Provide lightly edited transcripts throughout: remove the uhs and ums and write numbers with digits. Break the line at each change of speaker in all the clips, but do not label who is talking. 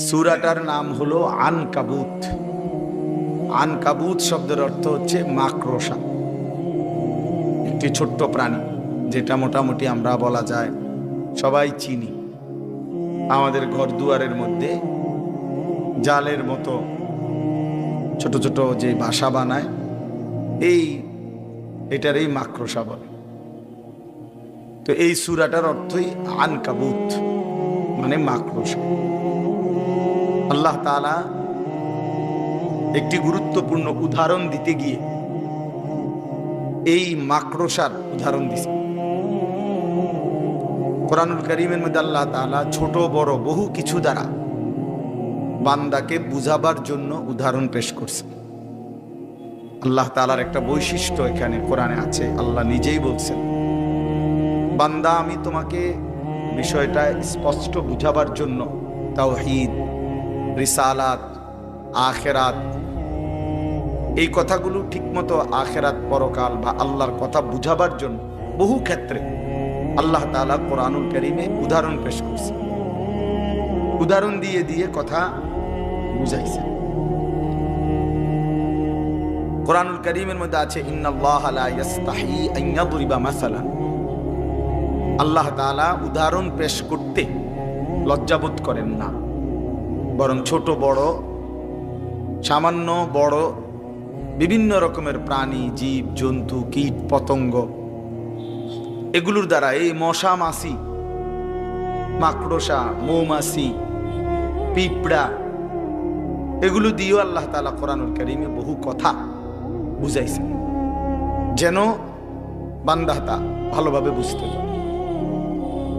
সূরাটার নাম হলো আনকাবুত। আনকাবুত শব্দের অর্থ হচ্ছে মাকড়সা, একটি ছোট্ট প্রাণী যেটা মোটামুটি আমরা বলা যায় সবাই চিনি। আমাদের ঘর দুয়ারের মধ্যে জালের মতো ছোট ছোট যে বাসা বানায়, এটার এই মাকড়সা বলে। তো এই সূরাটার অর্থই আনকাবুত, মানে মাকড়সা। আল্লাহ তাআলা একটি গুরুত্বপূর্ণ উদাহরণ দিতে গিয়ে এই মাকড়সার উদাহরণ দিছে। কোরআনুল কারীমের মধ্যে আল্লাহ তাআলা ছোট বড় বহু কিছু দ্বারা বান্দাকে বুঝাবার জন্য উদাহরণ পেশ করছে। আল্লাহ তাআলার একটা বৈশিষ্ট্য এখানে কোরআনে আছে। আল্লাহ নিজেই বলছেন, বান্দা আমি তোমাকে বিষয়টা স্পষ্ট বুঝাবার জন্য তাওহীদ, রিসালাত, আখিরাত, এই কথাগুলো ঠিকমতো আখিরাত, পরকাল বা আল্লাহর কথা বুঝাবার জন্য বহু ক্ষেত্রে আল্লাহ তাআলা কোরআনুল কারীমে উদাহরণ পেশ করছে। উদাহরণ দিয়ে দিয়ে কথা বুঝাইছে। কোরআনুল কারীমের মধ্যে আছে, ইন্নাল্লাহা লা ইস্তাহি আন ইয়াদরিবা মাসালান। আল্লাহ তাআলা উদাহরণ পেশ করতে লজ্জাবোধ করেন না, বরং ছোট বড়, সামান্য বড় বিভিন্ন রকমের প্রাণী, জীব জন্তু, কীট পতঙ্গ, এগুলোর দ্বারা, এই মশা মাছি, মাকড়সা, মৌমাছি, পিঁপড়া, এগুলো দিয়েও আল্লাহ তাআলা কোরআনুল কারীমে বহু কথা বুঝাইছেন, যেন বান্দা তা ভালোভাবে বুঝতে পারে।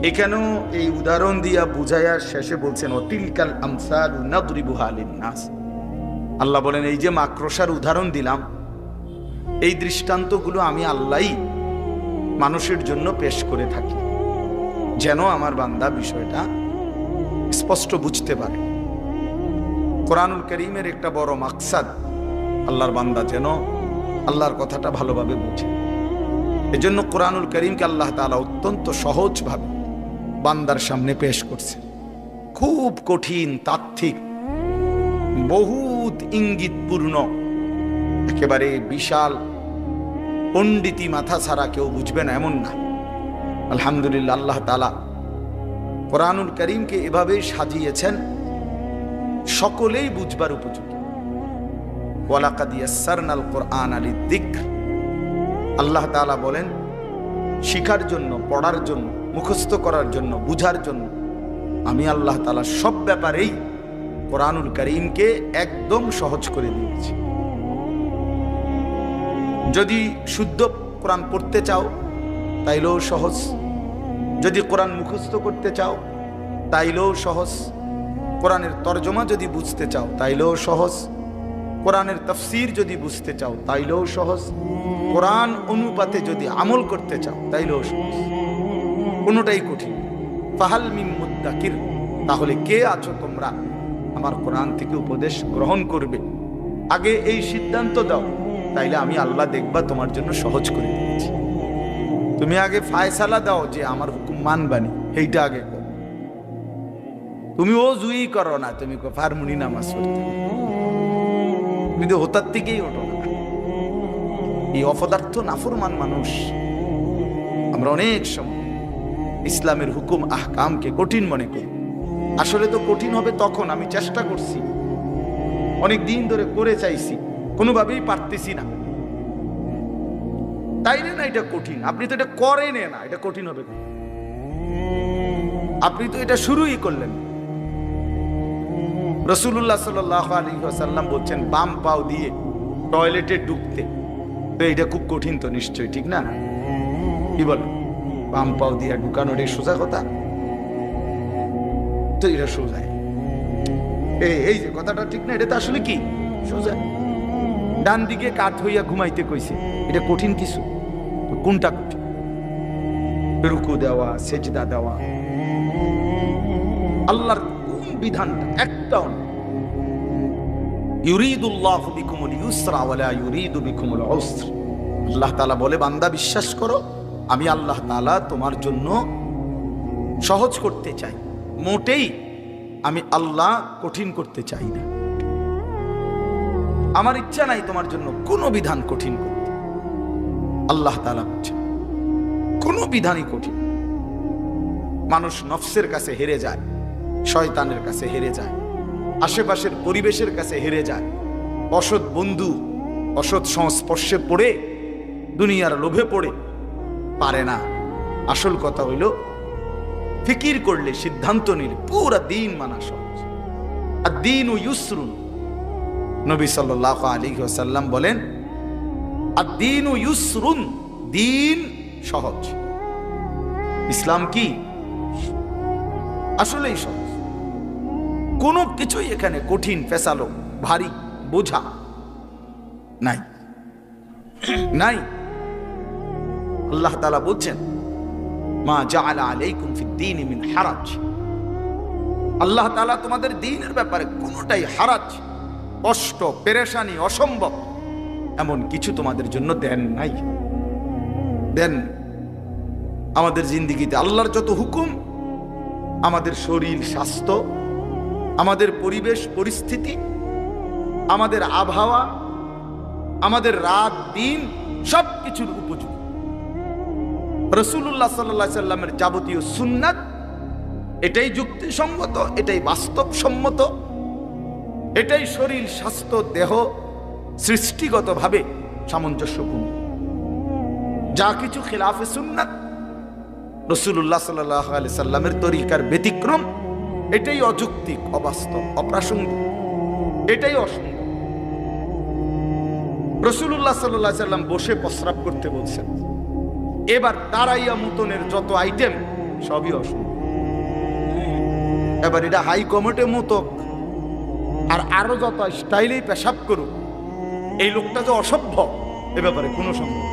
এখানেও এই উদাহরণ দিয়া বুঝাইয়া শেষে বলছেন, অতিলকাল আমসালু নাদরিবুহা লিন্নাস। আল্লাহ বলেন, এই যে মাকড়সার উদাহরণ দিলাম, এই দৃষ্টান্তগুলো আমি আল্লাহই মানুষের জন্য পেশ করে থাকি, যেন আমার বান্দা বিষয়টা স্পষ্ট বুঝতে পারে। কোরআনুল কারীমের একটা বড় মাকসাদ আল্লাহর বান্দা যেন আল্লাহর কথাটা ভালোভাবে বুঝে। এজন্য কোরআনুল কারীমকে আল্লাহ তাআলা অত্যন্ত সহজভাবে বান্দার সামনে পেশ করছে। খুব কঠিন, তাত্ত্বিক, বহুত ইঙ্গিতপূর্ণ, একেবারে বিশাল পণ্ডিতি মাথা ছাড়া কেউ বুঝবে না এমন না। আলহামদুলিল্লাহ, আল্লাহ তাআলা কোরআনুল কারীমকে এভাবেই সাজিয়েছেন সকলেই বুঝবার উপযোগী। ওয়ালাকাদ ইয়াসসারনাল কুরআনা লিযিকর। আল্লাহ তাআলা বলেন, শিখার জন্য, পড়ার জন্য, মুখস্থ করার জন্য, বুঝার জন্য আমি আল্লাহ তাআলা সব ব্যাপারেই কোরআনুল কারীমকে একদম সহজ করে দিয়েছি। যদি শুদ্ধ কোরআন পড়তে চাও তাইলেও সহজ, যদি কোরআন মুখস্থ করতে চাও তাইলেও সহজ, কোরআনের তরজমা যদি বুঝতে চাও তাইলেও সহজ, কোরআনের তাফসীর যদি বুঝতে চাও তাইলেও সহজ, কোরআন অনুপাতে যদি আমল করতে চাও তাইলেও সহজ, কোনোটাই কঠিন। ফাহাল মিন মুদ্দাকির, তাহলে কে আছো তোমরা আমার কোরআন থেকে উপদেশ গ্রহণ করবে? আগে এই সিদ্ধান্ত দাও, তাইলে আমি আল্লাহ দেখবা তোমার জন্য সহজ করে দিয়েছি। তুমি আগে ফায়সালা দাও যে আমার হুকুম মানবানি, এইটা আগে করো। তুমি ও জুই করো না, তুমি ফারমুনি নামাজ পড়তে, তুমি তো হোতার থেকেই ওঠো না। এই অপদার্থ নাফরমান মানুষ আমরা অনেক সময় ইসলামের হুকুম আহকামকে কঠিন মনে করি। আসলে তো কঠিন হবে তখন, আমি চেষ্টা করছি, অনেক দিন ধরে করে চাইছি, কোনোভাবেই পারতেছি না, তাইলে না এটা কঠিন। আপনি তো এটা করেন না, এটা কঠিন হবে? আপনি তো এটা শুরুই করলেন। রাসূলুল্লাহ সাল্লাল্লাহু আলাইহি ওয়াসাল্লাম বলছেন, বাম পাও দিয়ে টয়লেটে ঢুকতে, তো এটা খুব কঠিন তো নিশ্চয়ই, ঠিক না? কি বলেন? বাম পাও দিয়ে ঢুকানোর এই সোজা কথা? তো এটা সোজা, এই যে কথাটা ঠিক না, এটা তো আসলে কি সোজা। ডান দিকে কাত হইয়া ঘুমাইতে কইছে, এটা কঠিন কিছু? কোনটা কঠিন? রুকু দেওয়া, সেজদা দেওয়া, আল্লাহর কোন বিধানটা একটাও না। ইউরিদুল্লাহু বিকুমুল ইউসরা ওয়া লা ইউরিদু বিকুমুল উসর। আল্লাহ তাআলা বলে, বান্দা বিশ্বাস করো, আমি আল্লাহ তাআলা তোমার জন্য সহজ করতে চাই, মোটেই আমি আল্লাহ কঠিন করতে চাই না। আমার ইচ্ছা নাই তোমার জন্য কোনো বিধান কঠিন করতে। আল্লাহ তাআলা বলছেন কোনো বিধানই কঠিন। মানুষ নফসের কাছে হেরে যায়, শয়তানের কাছে হেরে যায়, আশেপাশের পরিবেশের কাছে হেরে যায়, অসৎ বন্ধু অসৎ সংস্পর্শে পড়ে দুনিয়ার লোভে পড়ে পারে না। আসল কথা হইল ফিকির করলে, সিদ্ধান্ত নিলে পুরা দিন মানা সহজ। আর দিন ও ইউসরুন, নবী সাল্লাল্লাহু আলাইহি ওয়াসাল্লাম বলেন আর দিন ও ইউসরুন, দিন সহজ। ইসলাম কি আসলেই সহজ। কোনো কিছুই এখানে কঠিন, ফেসালো, ভারী, বোঝা নাই নাই। আল্লাহ তাআলা বলছেন মা জাআলা আলাইকুম ফিদ-দীনি মিন হারাজ। আল্লাহ তাআলা তোমাদের দ্বীনের ব্যাপারে কোনোটাই হারাজ, কষ্ট, পেরেশানি, অসম্ভব এমন কিছু তোমাদের জন্য দেন নাই, দেন। আমাদের জিন্দেগিতে আল্লাহর যত হুকুম, আমাদের শরীর স্বাস্থ্য, আমাদের পরিবেশ পরিস্থিতি, আমাদের আবহাওয়া, আমাদের রাত দিন সব কিছুর উপযোগী। রাসূলুল্লাহ সাল্লাল্লাহু আলাইহি সাল্লামের যাবতীয় সুন্নাত এটাই যুক্তিসঙ্গত, এটাই বাস্তবসম্মত, এটাই শরীর স্বাস্থ্য দেহ সৃষ্টিগতভাবে সামঞ্জস্যপূর্ণ। যা কিছু খিলাফে সুন্নাত, রাসূলুল্লাহ সাল্লাল্লাহু আলাইহি সাল্লামের তরিকার ব্যতিক্রম, এটাই অযৌক্তিক, অবাস্তব, অপ্রাসঙ্গিক, এটাই অসঙ্গত। রাসূলুল্লাহ সাল্লাল্লাহু আলাইহি সাল্লাম বসে প্রস্রাব করতে বলছেন, এবার দাঁড়াইয়া মুতনের যত আইটেম সবই অসঙ্গত। এবার এটা হাই কমোটে মুতক আর আরো যত স্টাইলেই পেশাব করুক, এই লোকটা যে অসভ্য এ ব্যাপারে কোনো সম্ভব।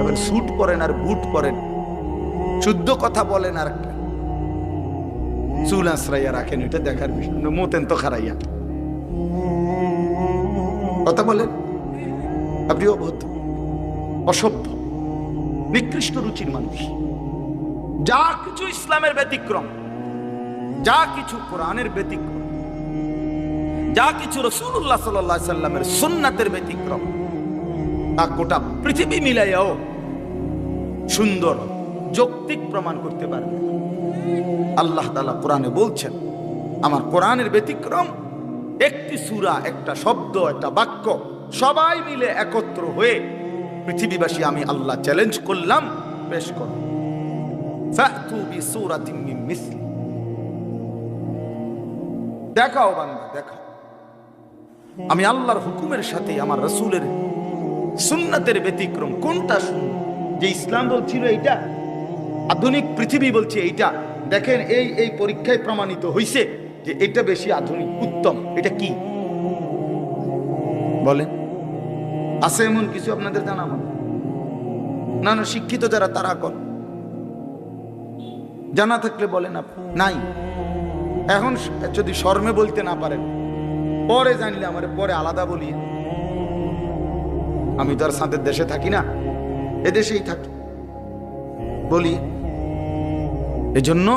এবার স্যুট পরেন আর বুট পরেন, শুদ্ধ কথা বলেন আর চুল আশ্রাইয়া রাখেন, এটা দেখার বিষয়। মোতেন তো খারাইয়া কথা বলেন, আপনি অভদ্র, অসভ্য, নিকৃষ্ট রুচির মানুষ। যা কিছু ইসলামের ব্যতিক্রম, যা কিছু কোরআনের ব্যতিক্রম, যা কিছু রাসূলুল্লাহ সাল্লাল্লাহু আলাইহি সাল্লামের সুন্নাতের ব্যতিক্রম, তা গোটা পৃথিবী মিলাইয়াও সুন্দর যৌক্তিক প্রমাণ করতে পারবে। আল্লাহ তাআলা কোরআনে বলছেন আমার কোরআনের ব্যতিক্রম একটি সূরা, একটা শব্দ, একটা বাক্য সবাই মিলে একত্র হয়ে পৃথিবীবাসী আমি আল্লাহ চ্যালেঞ্জ করলাম, পেশ করো ফাতু বিসূরাতিন মিন মিসলি। দেখাও বান্দা, দেখাও আমি আল্লাহর হুকুমের সাথে আমার রাসূলের সুন্নাতের ব্যতিক্রম কোনটা সুন্দর। যে ইসলাম বলছিল এইটা, আধুনিক পৃথিবী বলছে এইটা, দেখেন এই এই পরীক্ষায় প্রমাণিত হইছে যে এটা বেশি আধুনিক, উত্তম। এটা কি বলেন? আছে এমন কিছু আপনাদের জানা হবে না? না, শিক্ষিত যারা তারা কর, জানা থাকলে বলেন আপনি। নাই, এখন যদি শর্মে বলতে না পারেন, পরে জানলে আমার পরে আলাদা বলি। আমি তো আর সাঁতের দেশে থাকি না, এদেশেই থাকি, বলি। এজন্য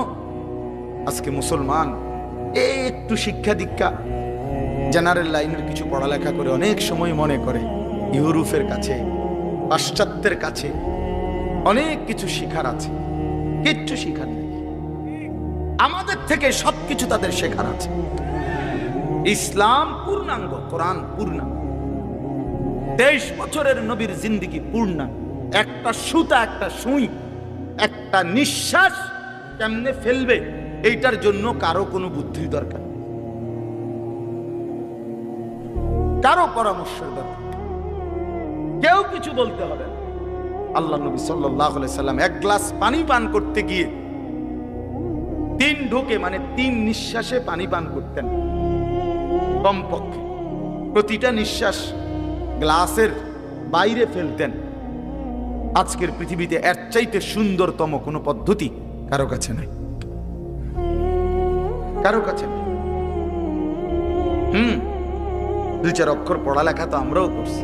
আজকে মুসলমান একটু শিক্ষা দীক্ষা, জেনারেল লাইনের কিছু পড়ালেখা করে অনেক সময় মনে করে ইউরোপের কাছে, পাশ্চাত্যের কাছে অনেক কিছু শিখার আছে। কিচ্ছু শিখার নেই, আমাদের থেকে সবকিছু তাদের শেখার আছে। ইসলাম পূর্ণাঙ্গ, কোরআন পূর্ণাঙ্গ, 23 বছরের নবীর জিন্দেগি পূর্ণাঙ্গ। একটা সুতা, একটা সুই, একটা নিঃশ্বাস কেমনে ফেলবে এইটার জন্য কারো কোনো বুদ্ধির দরকার, কারো পরামর্শের দরকার, কেউ কিছু বলতে হবে না। আল্লাহ নবী সাল্লাল্লাহু আলাইহি সাল্লাম এক গ্লাস পানি পান করতে গিয়ে 3 ঢোকে মানে 3 নিঃশ্বাসে পানি পান করতেন কমপক্ষে। প্রতিটা নিঃশ্বাস গ্লাসের বাইরে ফেলতেন। আজকের পৃথিবীতে এর চাইতে সুন্দরতম কোনো পদ্ধতি কারো কাছে নাই, কারো কাছে নেই। 2-4 অক্ষর পড়ালেখা তো আমরাও করছি,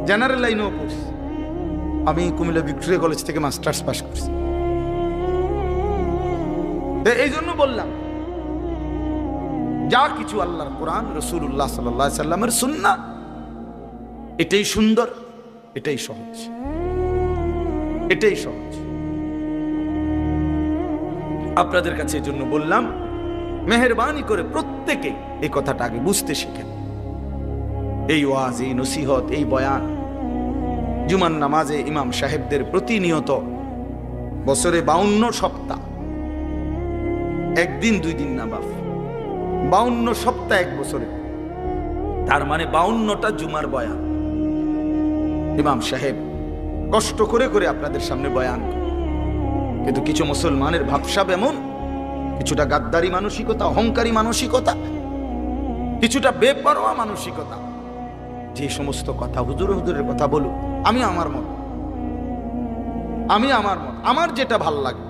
জেনারেল লাইনেও পড়ছি। আমি কুমিল্লা ভিক্টোরিয়া কলেজ থেকে মাস্টার্স পাস করছি। এই জন্য বললাম, যা কিছু আল্লাহর কোরআন, রাসূলুল্লাহ সাল্লাল্লাহু আলাইহি সাল্লামের সুন্নাহ, এটাই সুন্দর, এটাই সহজ, এটাই সহজ। আপনাদের কাছে এই জন্য বললাম, মেহেরবানি করে প্রত্যেকে এই কথাটা আগে বুঝতে শিখেন। এই ওয়াজ, এই নসিহত, এই বয়ান, জুমার নামাজে ইমাম সাহেবদের প্রতিনিয়ত, বছরে 52 সপ্তাহ, একদিন 2 দিন না বাপ, 52 সপ্তাহ এক বছরে, তার মানে 52টা জুমার বয়ান ইমাম সাহেব কষ্ট করে করে আপনাদের সামনে বয়ান করে। কিন্তু কিছু মুসলমানের ভাবসাব এমন, কিছুটা গাদ্দারি মানসিকতা, অহংকারী মানসিকতা, কিছুটা বেপরোয়া মানসিকতা, যে সমস্ত কথা হুজুরের কথা বলুক, আমি আমার মত, আমার যেটা ভাল লাগে,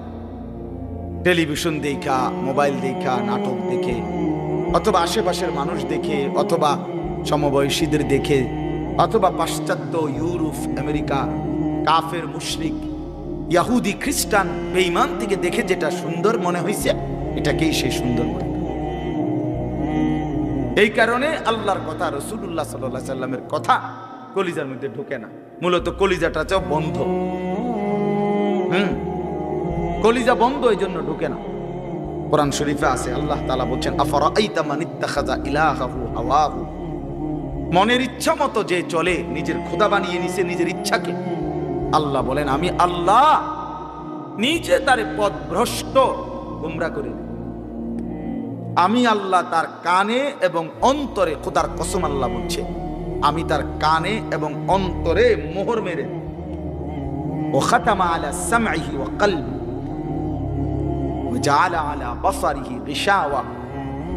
টেলিভিশন দেখা, মোবাইল দেখা, নাটক দেখে, অথবা আশেপাশের মানুষ দেখে, অথবা সমবয়সীদের দেখে, অথবা পাশ্চাত্য, ইউরোপ, আমেরিকা, কাফের, মুশরিক, ইহুদি, খ্রিস্টান, বেঈমান থেকে দেখে যেটা সুন্দর মনে হয়েছে, এটাকেই সেই সুন্দর মনে করে। এই কারণে আল্লাহর কথা, রাসূলুল্লাহ সাল্লাল্লাহু আলাইহি সাল্লামের কথা কলিজার মধ্যে ঢোকে না। মূলত কলিজাটা চাও বন্ধ, কলিজা বন্ধ, এই জন্য ঢোকে না। কোরআন শরীফে আছে, আল্লাহ তাআলা বলছেন, আফারাআইতা মান ইত্তাখাযা ইলাহাহু হাওয়াহু, মনের ইচ্ছা মতো যে চলে, নিজের খোদা বানিয়ে নিছে নিজের ইচ্ছাকে। আল্লাহ বলেন, আমি আল্লাহ নিজে তার পথভ্রষ্ট গোমরা করে দিই। আমি আল্লাহ তার কানে এবং অন্তরে, খোদার কসম আল্লাহ বলছে, আমি তার কানে এবং অন্তরে মোহর মেরে, ও খাতামা আলা সামঈহি ওয়া কলবি ওয়া জাআলা আলা বাসারিহি গিশাওয়া,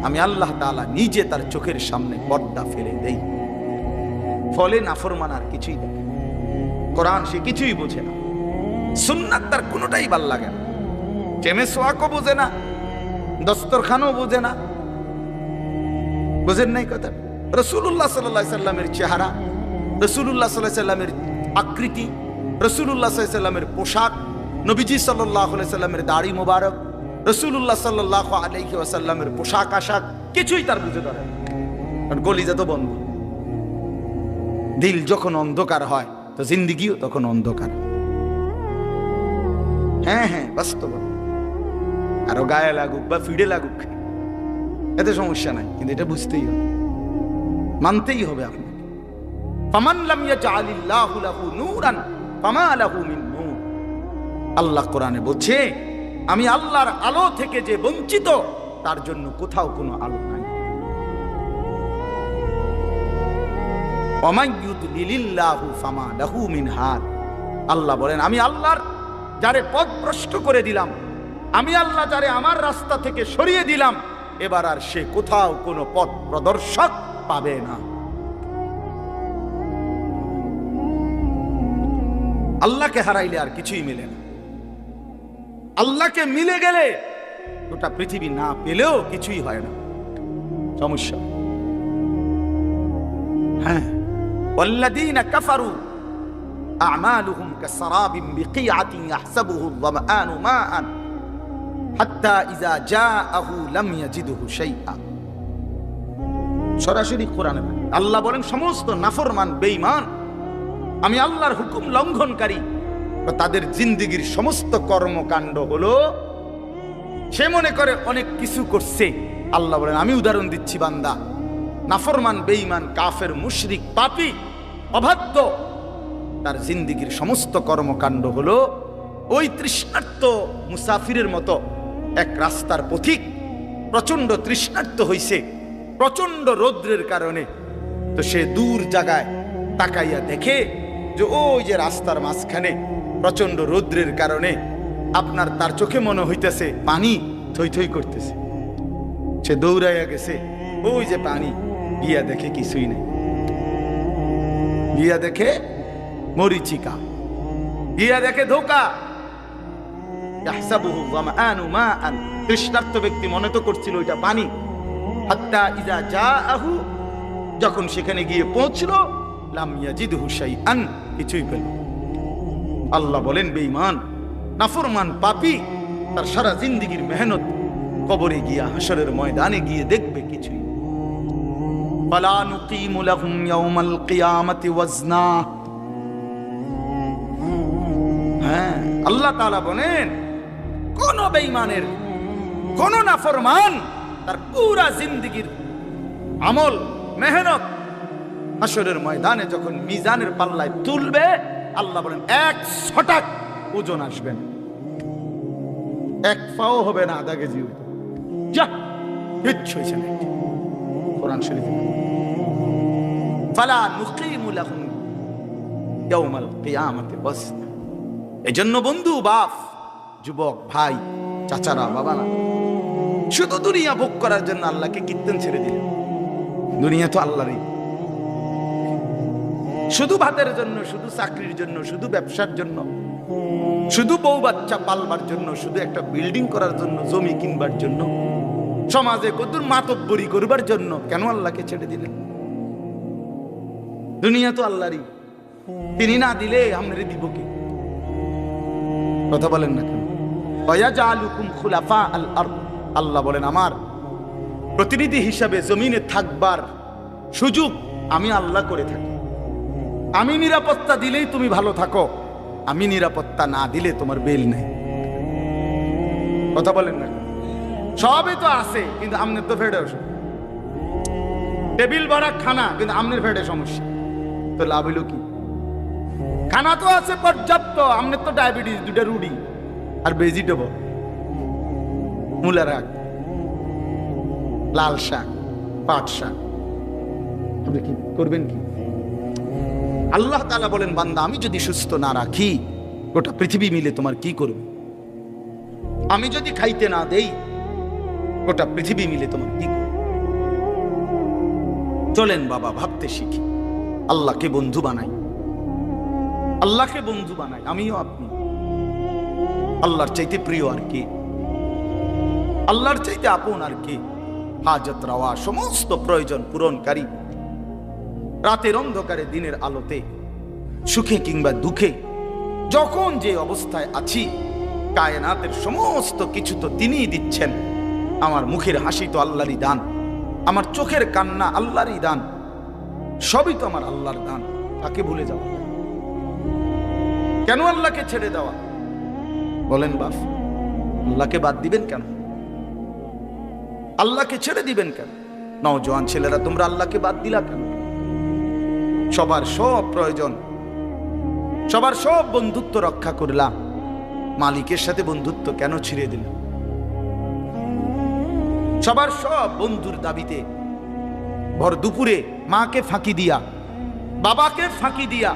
আমি আল্লাহ তাআলা নিজে তার চোখের সামনে পর্দা ফেলে দেই। ফলে নাফরমান আর কিছুই দেখে, কোরআন সে কিছুই বোঝে না, সুন্নাত তার কোনোটাই ভাল লাগে না, চেমে সোয়াকও বোঝে না, দস্তরখানও বোঝে না। বোঝেন নাই কথা? রাসূলুল্লাহ সাল্লাল্লাহু আলাইহি সাল্লামের চেহারা, রাসূলুল্লাহ সাল্লাল্লাহু আলাইহি সাল্লামের আকৃতি, রাসূলুল্লাহ সাল্লাল্লাহু আলাইহি সাল্লামের পোশাক, নবীজি সাল্লাল্লাহু আলাইহি সাল্লামের দাড়ি মোবারক, রাসূলুল্লাহ সাল্লাল্লাহু আলাইহি ওয়াসাল্লামের পোশাক আশাক কিছুই তার বুঝে ধরে না, কারণ কলিজা তো বন্ধ। দিল যখন অন্ধকার হয় তো জিন্দেগিও তখন অন্ধকার। হ্যাঁ হ্যাঁ, বাস্তব। আরো গায়ে লাগুক বা ফিডে লাগুক, এতে সমস্যা নাই, কিন্তু এটা বুঝতেই হবে, মানতেই হবে আপনাকে। ফামান লাম ইয়াজআলিল্লাহু লাহু নূরান ফামা লাহু মিন নূর, আল্লাহ কোরআনে বলছে, আমি আল্লাহর আলো থেকে যে বঞ্চিত, তার জন্য কোথাও কোনো আলো নাই। ওয়ামান ইউদ্লিলিল্লাহু ফামা লাহু মিন হাদ, আল্লাহ বলেন, আমি আল্লাহর যারে পথভ্রষ্ট করে দিলাম, আমি আল্লাহ যারে আমার রাস্তা থেকে সরিয়ে দিলাম, এবার আর সে কোথাও কোনো পথ প্রদর্শক পাবে না। আল্লাহকে হারাইলে আর কিছুই মিলে না। আল্লাহকে মিলে গেলে গোটা পৃথিবী না পেলেও কিছুই হয় না, সমস্যা। হ্যাঁ, ওয়াল্লাযীনা কাফারু আ'মালুহুম কাসরাবিন বিকিআতিন ইয়াহসাবুহু আয-যামআনু মাআন হাত্তা ইযা জাআহু লাম ইয়াজিদহু শাইআ। সরাসরি কোরআনে আল্লাহ বলেন, সমস্ত নাফরমান, বেঈমান, আমি আল্লাহর হুকুম লঙ্ঘনকারী, তাদের জিন্দেগীর সমস্ত কর্মকাণ্ড হলো, সে মনে করে অনেক কিছু করছে। আল্লাহ বলেন, আমি উদাহরণ দিচ্ছি, বান্দা নাফরমান, বেঈমান, কাফের, মুশরিক, পাপী, অবাধ্য, তার জিন্দেগীর সমস্ত কর্মকাণ্ড হলো ওই তৃষ্ণার্ত মুসাফিরের মতো এক রাস্তার পথিক, প্রচন্ড তৃষ্ণার্ত হইছে প্রচন্ড রৌদ্রের কারণে, তো সে দূর জায়গায় তাকাইয়া দেখে যে ওই যে রাস্তার মাঝখানে প্রচন্ড রৌদ্রের কারণে আপনার তার চোখে মনে হইতেছে পানি থই থই করতেছে। সে দৌড়াইয়া গেছে, ওই যে পানি, গিয়া দেখে কিছুই নেই, গিয়া দেখে মরিচিকা, গিয়া দেখে ধোকা। ইয়াহসাবুহু যামআনু মাআন, তৃষ্ণার্ত ব্যক্তি মনে তো করছিল ওইটা পানি। হাত্তা ইযা জাআহু, যখন সেখানে গিয়ে পৌঁছলো, লাম ইয়াজিদহু শাইআন, কিছুই পেল। আল্লাহ বলেন, বেঈমান, নাফরমান, পাপী, তার সারা জিন্দেগীর মেহনত কবরে গিয়া হাসরের ময়দানে গিয়ে দেখবে কিছুই। ফালা নুকিমু লাহুম ইয়াউমাল কিয়ামাতি ওয়াজনা। হ্যাঁ, আল্লাহ তাআলা বলেন কোন বেঈমানের, কোন নাফরমান তার পুরা জিন্দেগীর আমল মেহনত হাসরের ময়দানে যখন মিজানের পাল্লায় তুলবে, আল্লাহ বলেন 100 ওজন আসবেন, এক পাও হবে না আধা কেজি। যা কিচ্ছু হইছে না। কোরআন শরীফ ফালা নুকিমু লাহুম ইয়াউমাল কিয়ামাতি ওয়াজনা। এজন্য বন্ধু, বাপ, যুবক, ভাই, চাচারা, বাবারা, শুধু দুনিয়া ভোগ করার জন্য আল্লাহকে কীর্তন ছেড়ে দিলেন। দুনিয়া তো আল্লাহরই। শুধু ভাতের জন্য, শুধু চাকরির জন্য, শুধু ব্যবসার জন্য, শুধু বউ বাচ্চা পালবার জন্য, শুধু একটা বিল্ডিং করার জন্য, জমি কিনবার জন্য, সমাজে কতদূর মাতব্বরি করবার জন্য কেন আল্লাহকে ছেড়ে দিলেন? দুনিয়া তো আল্লাহরই। তিনি না দিলে আমরা দিব কি? কথা বলেন না কেন? ওয়ায়াজআলুকুম খুলাফা আল আরদ। আল্লাহ বলেন আমার প্রতিনিধি হিসাবে জমিনে থাকবার সুযোগ আমি আল্লাহ করে থাকি। আমি নিরাপত্তা দিলেই তুমি ভালো থাকো, আমি নিরাপত্তা না দিলে তোমার বেল নেই। কথা বলেন না? সবই তো আছে, কিন্তু আমনের তো ফেডে টেবিল ভরা খানা, কিন্তু আমনের ফেডে সমস্যা, তো লাভ হইল কি? খানা তো আছে পর্যাপ্ত, আমনের তো ডায়াবেটিস, 2টা রুটি আর ভেজিটেবল, মূলা রাখ, লাল শাক, পাট শাক, আপনি কি করবেন কি? আল্লাহ তাআলা বলেন বান্দা আমি যদি সুস্থ না রাখি গোটা পৃথিবী মিলে তোমার কি করবে? আমি যদি খাইতে না দেই গোটা পৃথিবী মিলে তোমার কি করবে? চলেন বাবা ভাবতে শিখি, আল্লাহকে বন্ধু বানাই, আল্লাহকে বন্ধু বানাই। আমিও আপনি আল্লাহর চাইতে প্রিয় আর কে? আল্লাহর চাইতে আপন আর কে? হাজত রাওয়া সমস্ত প্রয়োজন পূরণকারী, রাতের অন্ধকারে দিনের আলোতে, সুখে কিংবা দুঃখে, যখন যে অবস্থায় আছি, কায়নাতের সমস্ত কিছু তো তিনিই দিচ্ছেন। আমার মুখের হাসি তো আল্লাহরই দান, আমার চোখের কান্না আল্লাহরই দান, সবই তো আমার আল্লাহর দান। তাকে ভুলে যাওয়া কেন? আল্লাহকে ছেড়ে দেওয়া? বলেন বাপ, আল্লাহকে বাদ দিবেন কেন? আল্লাহকে ছেড়ে দিবেন কেন? নওজোয়ান ছেলেরা তোমরা আল্লাহকে বাদ দিলা কেন? সবার সব প্রয়োজন, সবার সব বন্ধুত্ব রক্ষা করলাম, মালিকের সাথে বন্ধুত্ব কেন ছিঁড়ে দিল? সবার সব বন্ধুর দাবিতে ভর দুপুরে মাকে ফাঁকি দিয়া, বাবাকে ফাঁকি দিয়া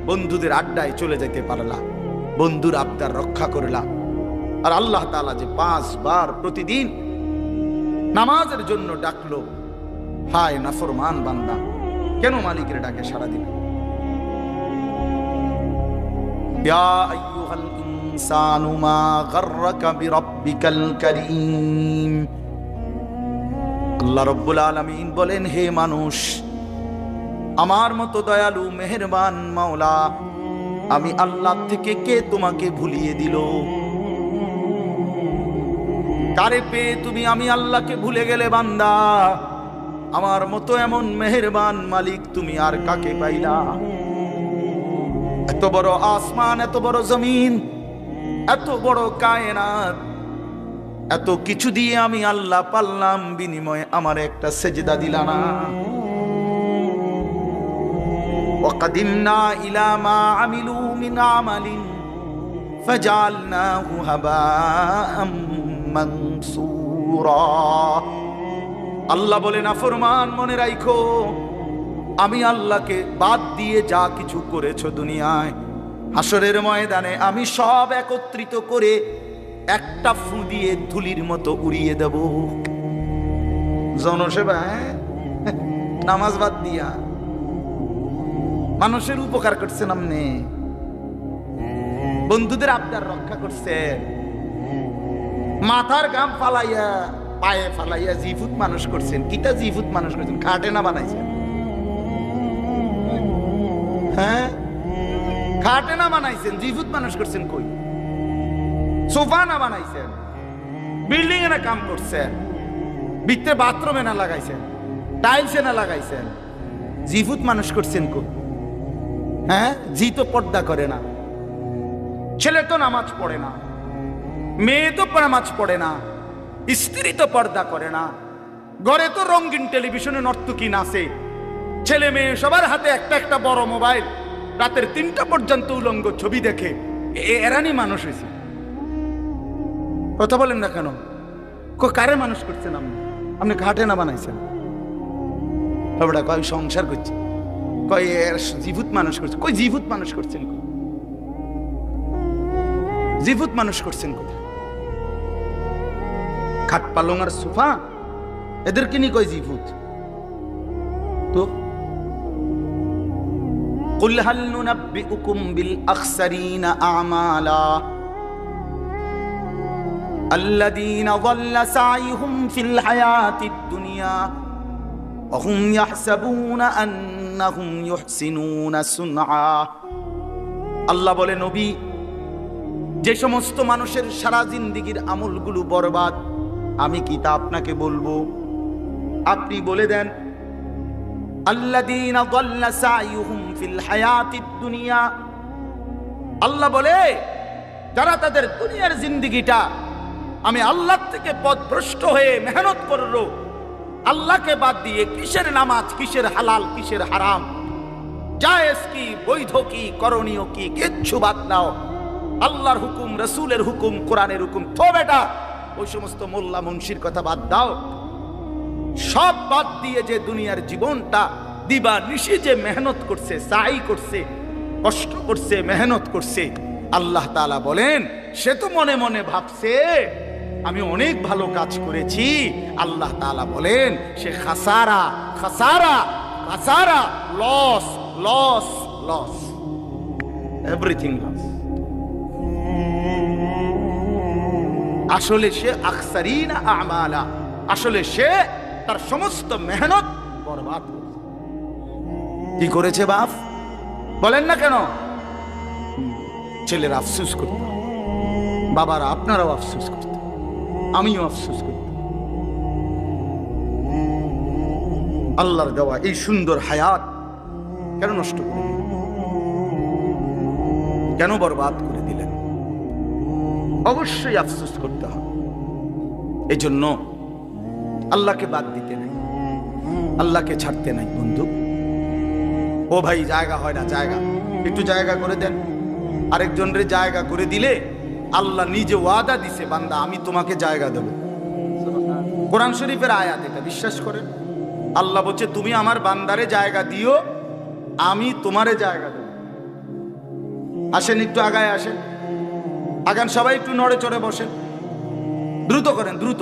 বন্ধুদের আড্ডায় চলে যেতে পারলা, বন্ধুর আবদার রক্ষা করলা। আর আল্লাহ তাআলা যে 5 বার প্রতিদিন নামাজের জন্য ডাকলো, হায় নাফরমান বান্দা, কেন মালিকের ডাকে সাড়া দিল? ইয়া আইয়ুহাল ইনসানু মা গাররাকা বিরাব্বিকাল কারীম। আল্লাহ রাব্বুল আলামিন বলেন, হে মানুষ, আমার মতো দয়ালু মেহেরবান মাওলা আমি আল্লাহ থেকে কে তোমাকে ভুলিয়ে দিল? কারে পেয়ে তুমি আমি আল্লাহকে ভুলে গেলে বান্দা? আমার মতো এমন মেহেরবান মালিক তুমি আর কাকে পাইলা? এত বড় আসমান, এত বড় জমিন, এত বড় কায়নাত, এত কিছু দিয়ে আমি আল্লাহ পাল্লাম, বিনিময়ে আমার একটা সেজদা দিলা না। وقدمنا إلى ما عملوا من عمل فجعلناه هباء منثورا। আল্লাহ বলে নাফরমান মনে রাখো, আমি আল্লাহকে বাদ দিয়ে যা কিছু করেছো দুনিয়ায়, হাসরের ময়দানে আমি সব একত্রিত করে একটা ফু দিয়ে ধুলির মতো উড়িয়ে দেব। জনসেবা, নামাজ বাদ দিয়া মানুষের উপকার করছেন, আপনি বন্ধুদের আবদার রক্ষা করছেন, মাথার গাম ফালাইয়া পায়ে ফালাইয়া জিফুত মানুষ করছেন। কিটা জিফুত মানুষ করছেন? খাটে না বানাইছেন? হ্যাঁ, খাটে না বানাইছেন, জিফুত মানুষ করছেন। কই সোফা না বানাইছেন? বিল্ডিং এ না কাম করছেন, ভিতরে বাথরুমে না লাগাইছেন, টাইলসে না লাগাইছেন, জিভুত মানুষ করছেন কো? হ্যাঁ, জি তো পর্দা করে না, ছেলে তো নামাজ পড়ে না, মেয়ে তো নামাজ পড়ে না, স্ত্রী তো পর্দা করে না, ঘরে তো রঙিন টেলিভিশনে নর্তকী নাচে, ছেলে মেয়ে সবার হাতে একটা একটা বড় মোবাইল, রাতের 3টা পর্যন্ত উলঙ্গ ছবি দেখে। এরানি মানুষ হয়েছে? কথা বলেন না কেন? কারে মানুষ করছেন আপনি? আপনি ঘাটে না বানাইছেন? বাবাটা কয় সংসার করছে, কয় এর জীবুত মানুষ করছে। কই জীবুত মানুষ করছেন? জীবুত মানুষ করছেন কোথায়? খাট পালং আর সোফা এদেরকে নিয়ে কয় জীবুত? তো কুল হাল নুনাব্বিউকুম বিল আখসারিনা আমালা الذين ضل سعيهم في الحياة الدنيا وهم يحسبون أنهم يحسنون صنعا। আল্লাহ বলে, নবী, যে সমস্ত মানুষের সারা জিন্দেগীর আমলগুলো বরবাদ, আমি কি তা আপনাকে বলবো? আপনি বলে দেন, আল্লাযীনা যাল্লা সাইয়ুহুম ফিল হায়াতিদ দুনিয়া। আল্লাহ বলে, যারা তাদের দুনিয়ার জিন্দেগিটা আমি আল্লাহ থেকে পথভ্রষ্ট হয়ে মেহনত করলো, আল্লাহকে বাদ দিয়ে কিসের নামাজ, কিসের হালাল, কিসের হারাম, জায়েজ কি, বৈধ কি, করণীয় কি, কিচ্ছু বাদ দাও, আল্লাহর হুকুম, রাসূলের হুকুম, কোরআনের হুকুম তো বেটা, ওই সমস্ত মোল্লা মুন্সির কথা বাদ দাও, সব বাদ দিয়ে যে দুনিয়ার জীবনটা দিবা নিশি যে মেহনত করছে, সাই করছে, কষ্ট করছে, মেহনত করছে, আল্লাহ তাআলা বলেন, সে তো মনে মনে ভাবছে আমি অনেক ভালো কাজ করেছি। আল্লাহ তাআলা বলেন, সে খাসারা খাসারা খাসারা, loss loss loss, everything loss. আসলে সে আখসারিনা আমালা, আসলে সে তার সমস্ত মেহনত বরবাদ করেছে। কি করেছে বাপ? বলেন না কেন? ছেলেরা আফসোস করত, বাবারা আপনারাও আফসোস করত, আমিও আফসোস করতাম। আল্লাহর দেওয়া এই সুন্দর হায়াত কেন নষ্ট করে দিলেন? কেন বরবাদ করে দিলেন? অবশ্যই আফসোস করতে হবে। এই জন্য আল্লাহকে বাদ দিতে নাই, আল্লাহকে ছাড়তে নাই। বন্ধু, ও ভাই, জায়গা হয় না, জায়গা একটু জায়গা করে দেন। আরেকজনের জায়গা করে দিলে আল্লাহ নিজে ওয়াদা দিছে, বান্দা আমি তোমাকে জায়গা দেব। কোরআন শরীফের আয়াত, এটা বিশ্বাস করেন। আল্লাহ বলছে, তুমি আমার বান্দারে জায়গা দিও, আমি তোমারে জায়গা দেব। আসেন, একটু আগায় আসেন, আগান সবাই, একটু নড়ে চড়ে বসেন, দ্রুত করেন, দ্রুত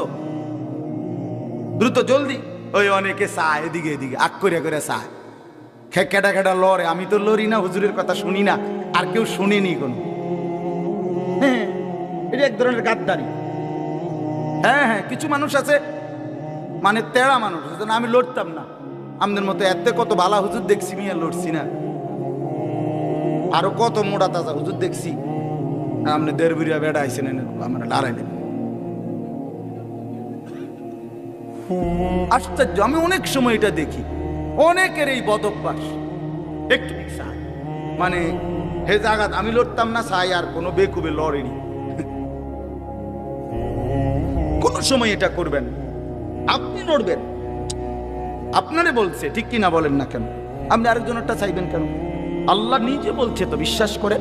দ্রুত, জলদি। ওই অনেকে চায় এদিকে এদিকে, আগ করে করে চায়, খেটা খেটা লড়ে। আমি তো লড়ি না, হুজুরের কথা শুনি না, আর কেউ শুনেনি কোনো। হ্যাঁ, এটা এক ধরনের গাদ্দারি। হ্যাঁ হ্যাঁ, কিছু মানুষ আছে মানে তেড়া মানুষ, আমি লড়তাম না। আমাদের মতো এত কত ভালো হুজুর দেখছি, মিয়া লড়ছি না। আরো কত মোটা তাজা হুজুর দেখছি, আপনি দেড়বিরিয়া বেড়া আইসেন, আমরা লড়াই নেব। আশ্চর্য, আমি অনেক সময় এটা দেখি, অনেকের এই বদ অভ্যাস। একটু মানে হে জাগাত আমি লড়তাম না, চাই আর কোনো বেকুবে লড়েনি। কোন সময় এটা করবেন, আপনি লড়বেন, আপনারে বলছে, ঠিক কিনা বলেন না কেন? আপনি আরেকজনেরটা চাইবেন কেন? আল্লাহ নিজে বলছে তো, বিশ্বাস করে।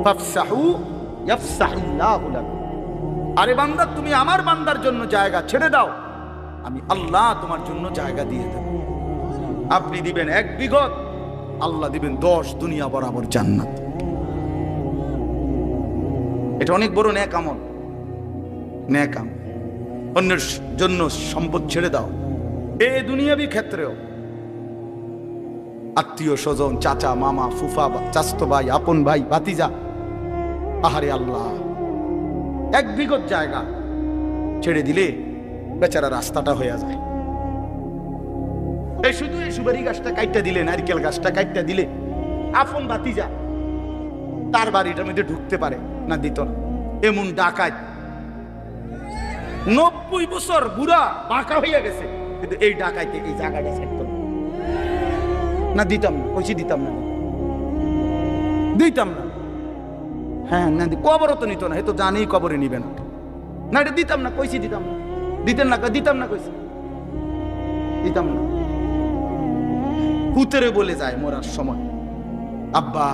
ফাফসাহু ইয়াফসাহিল্লাহু লাকুম। আরে বান্দা, তুমি আমার বান্দার জন্য জায়গা ছেড়ে দাও, আমি আল্লাহ তোমার জন্য জায়গা দিয়ে দেব। আপনি দিবেন 1 বিঘত, আল্লাহ দিবেন 10 দুনিয়া বরাবর জান্নাত। এটা অনেক বড় নেক আমল, নেক আমল। অন্যের জন্য সম্পদ ছেড়ে দাও, এই দুনিয়াবি ক্ষেত্রেও। আত্মীয় স্বজন, চাচা, মামা, ফুফা, চাচতো ভাই, আপন ভাই, ভাতিজা, আহারে আল্লাহ, 1 বিঘত জায়গা ছেড়ে দিলে বেচারা রাস্তাটা হয়ে যায়। এই শুধু এই সুপারি গাছটা কাইটটা দিলে, নারকেল গাছটা কাইটটা দিলে, আপন ভাতিজা তার বাড়িটার মধ্যে ঢুকতে পারে না, দিত না। এমন ডাকাত 90 বছর বুড়া বাঁকা হইয়া গেছে, কিন্তু এই ডাকাইতে এই জায়গাটা ছাড়তো না। দিতাম না, কইছি দিতাম না, দিতাম না। হ্যাঁ না, কবরও তো নিত না, এ তো জানেই কবরে নিবে না। না এটা দিতাম না, কইছি দিতাম না। দিতেন না, দিতাম না, কইছি দিতাম না। পুতরে বলে যায় মরার সময়, আব্বা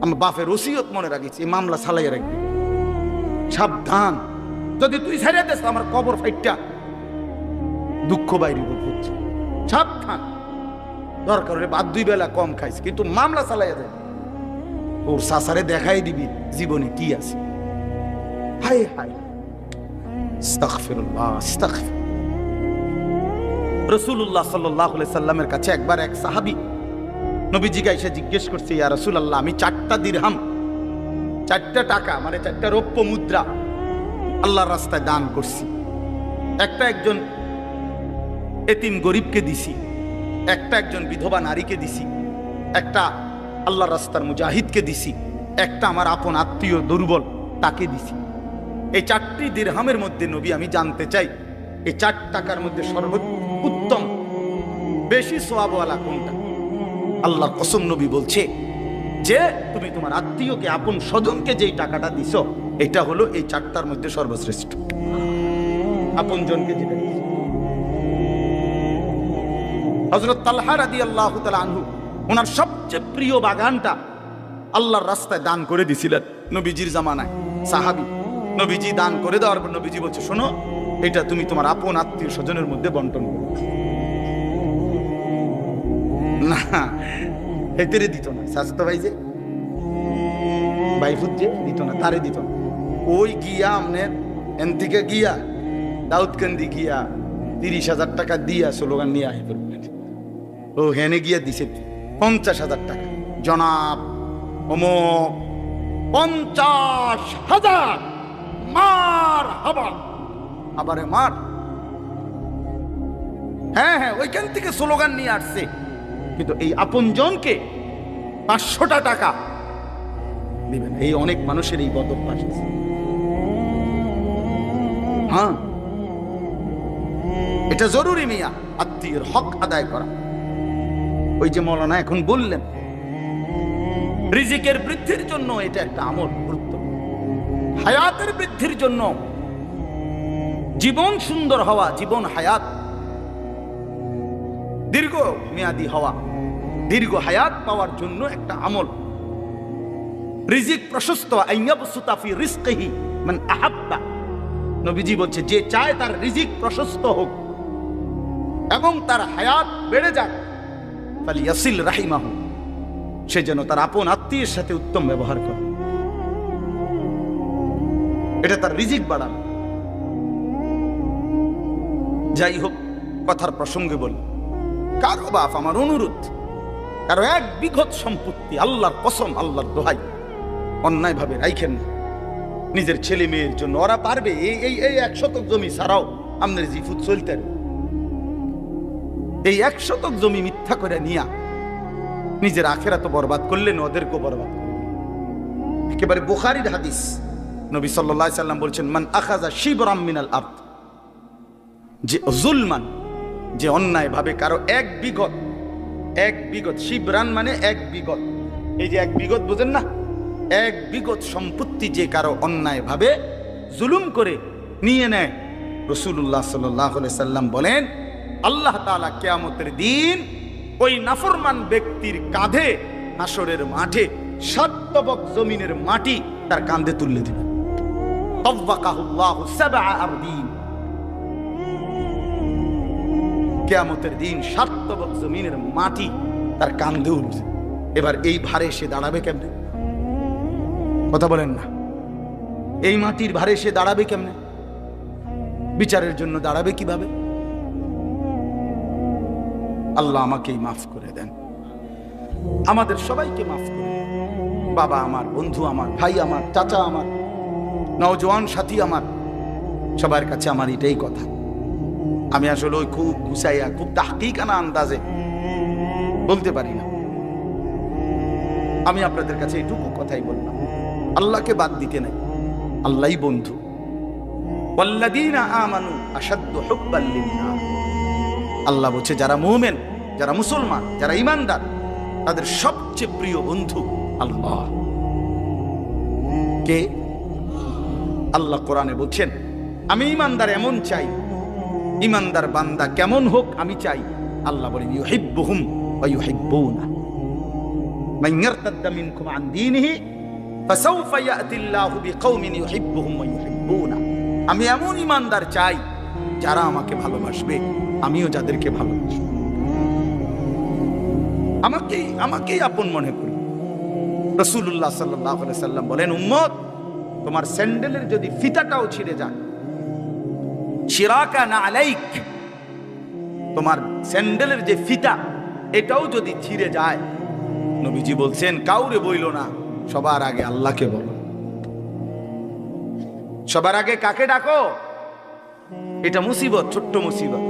আমার বাপের ওসিয়ত মনে রাখিস, এই মামলা চালাইয়া রাখবি, সাবধান, যদি তুই ছেড়ে দিস আমার কবর ফাইটটা দুঃখ বাইরে বুঝছি, সাবধান। দরকার হলে বাদ 2 বেলা কম খাইস, কিন্তু মামলা চালাইয়া দেয়। ওর সাসারে দেখাই দিবি জীবনে কি আছে। হায় হায়, আস্তাগফিরুল্লাহ, আস্তাগফির। রাসূলুল্লাহ সাল্লাল্লাহু আলাইহি সাল্লামের কাছে একবার এক সাহাবী নবীজিকে এসে জিজ্ঞেস করছে, ইয়া রাসূলুল্লাহ, আমি 4টা দিরহাম, 4টা টাকা মানে 4টা রৌপ্য মুদ্রা আল্লাহর রাস্তায় দান করছি। একটা একজন এতিম গরিবকে দিছি, একটা একজন বিধবা নারীকে দিছি, একটা আল্লাহর রাস্তার মুজাহিদকে দিছি, একটা আমার আপন আত্মীয় দুর্বল তাকে দিছি। এই 4টি দিরহামের মধ্যে নবী আমি জানতে চাই, এই 4 টাকার মধ্যে সর্বোত্তম বেশি সওয়াবওয়ালা কোনটা? আল্লাহর কসম নবী বলছে যে তুমি তোমার আত্মীয়কে, আপন স্বজনকে যেই টাকাটা দিছ, এটা হলো এই 4টার মধ্যে সর্বশ্রেষ্ঠ। আপন জনকে যেটা দিছ। হযরত তালহা রাদিয়াল্লাহু তাআলা আনহু ওনার সবচেয়ে প্রিয় বাগানটা আল্লাহর রাস্তায় দান করে দিছিলেন নবীজির জামানায়। সাহাবী নবীজি দান করে দেওয়ার পর নবীজি বলছে, শোনো, এটা তুমি তোমার আপন আত্মীয় স্বজনের মধ্যে বন্টন করো। না, হেতেরে দিত না, স্বাস্থ্য ভাই যে বাইফুত যে দিত না, তারে দিত না। ওই গিয়া আমনের এন থেকে গিয়া দাউদকান্দি গিয়া 30,000 টাকা দিয়া স্লোগান নিয়ে আহে পড়বেন। ও হেনে গিয়া দিছে 50,000 টাকা। জনাব অমুক 50,000 মার হাবা, আবারে মার। হ্যাঁ হ্যাঁ, ওইখান থেকে স্লোগান নিয়ে আসছে, কিন্তু এই আপন জনকে 500টা টাকা দিবেন। এই অনেক মানুষের এই বদভ্যাস আছে। হ্যাঁ, এটা জরুরি মিয়া, আত্মীয়ের হক আদায় করা। ওই যে মৌলানা এখন বললেন, রিজিকের বৃদ্ধির জন্য এটা একটা আমল গুরুত্বপূর্ণ, হায়াতের বৃদ্ধির জন্য, জীবন সুন্দর হওয়া, জীবন হায়াত দীর্ঘ মেয়াদি হওয়া, দীর্ঘ হায়াত পাওয়ার জন্য একটা আমল। রিজিক প্রশস্ত, আইয়াবসুতা ফি রিজকিহি মান আহাব্বা। নবীজি বলছে, যে চায় তার রিজিক প্রশস্ত হোক এবং তার হায়াত বেড়ে যাক, ফালিয়াসিল রাহিমাহু, সে যেন তার আপন আত্মীয়ের সাথে উত্তম ব্যবহার করে। এটা তার রিজিক বাড়াবে। যাই হোক, কথার প্রসঙ্গে বলি, কারো বাপ, আমার অনুরোধ, কারো 1 বিঘত সম্পত্তি, আল্লাহর কসম, আল্লাহর দোহাই, অন্যায় ভাবে রাইখেন না নিজের ছেলে মেয়ের জন্য। ওরা পারবে, এই 1 শতক জমি ছাড়াও আপনার জিফুত চলতে, এই 1 শতক জমি মিথ্যা করে নিয়া নিজের আখেরাত বরবাদ করলেন, ওদেরকেও বরবাদ করলেন। একেবারে বুখারীর হাদিস, নবী সাল্লাল্লাহু আলাইহি সাল্লাম বলছেন, মান আখাযা শিবরাম মিনাল আরদ, যে জুলমান, যে অন্যায় ভাবে কারো 1 বিঘত, শিবরান মানে 1 বিঘত, এই যে 1 বিঘত বুঝেন না, 1 বিঘত সম্পত্তি যে কারো অন্যায় ভাবে জুলুম করে নিয়ে নেয়, রাসূলুল্লাহ সাল্লাল্লাহু আলাইহি সাল্লাম বলেন, আল্লাহ তাআলা কিয়ামতের দিন ওই নাফরমান ব্যক্তির কাঁধে হাসরের মাঠে 7 তবক জমিনের মাটি তার কাঁধে তুলে দিবেন। তাওয়াকাহুল্লাহু 7 আরদিন, কিয়ামতের দিন 7 তবক জমিনের মাটি তার কাঁধে উঠবে। এবার এই ভারে সে দাঁড়াবে কেমনে? কথা বলেন না, এই মাটির ভারে সে দাঁড়াবে কেমনে? বিচারের জন্য দাঁড়াবে কিভাবে? আল্লাহ আমাকেই মাফ করে দেন, আমাদের সবাইকে মাফ করে দেন। বাবা আমার, বন্ধু আমার, ভাই আমার, চাচা আমার, নওজোয়ান সাথী আমার, সবার কাছে আমার এটাই কথা। আমি আসলে ওই খুব গুছাইয়া, খুব তাহকিকানা আন্দাজে বলতে পারি না। আমি আপনাদের কাছে এইটুকু কথাই বললাম, আল্লাহকে বাদ দিতে নাই, আল্লাহই বন্ধু। ওয়াল্লাযীনা আমানু আশাদ্দু হুব্বাল লিল্লাহ। আল্লাহ বলছে যারা মুমিন, যারা মুসলমান, যারা ঈমানদার, তাদের সবচেয়ে প্রিয় বন্ধু আল্লাহ। কে? আল্লাহ কোরআনে বলছেন আমি ঈমানদার এমন চাই, ঈমানদার বান্দা কেমন হোক আমি চাই। আল্লাহ বলেন ইউহিব্বুহুম ওয়া ইউহিব্বুনা মান ইয়ারতাদ্দা মিনকুম আন দীনিহি ফাসাউফা ইয়াতিল্লাহু বিকওমিন ইউহিব্বুহুম ওয়া ইউহিব্বুনা। আমি এমন ঈমানদার চাই যারা আমাকে ভালোবাসবে, আমিও যাদেরকে ভালোবাসি। আমাকেই আপন মনে করি। রাসূলুল্লাহ সাল্লাল্লাহু আলাইহি সাল্লাম বলেন উম্মত, তোমার স্যান্ডেলের যদি ফিতাটাও ছিঁড়ে যায়, শিরাকা না আলাইক, তোমার স্যান্ডেলের যে ফিতা এটাও যদি ছিঁড়ে যায়, নবীজি বলছেন কাউরে বইল না, সবার আগে আল্লাহকে বলো। সবার আগে কাকে ডাকো? এটা মুসিবত, ছোট্ট মুসিবত।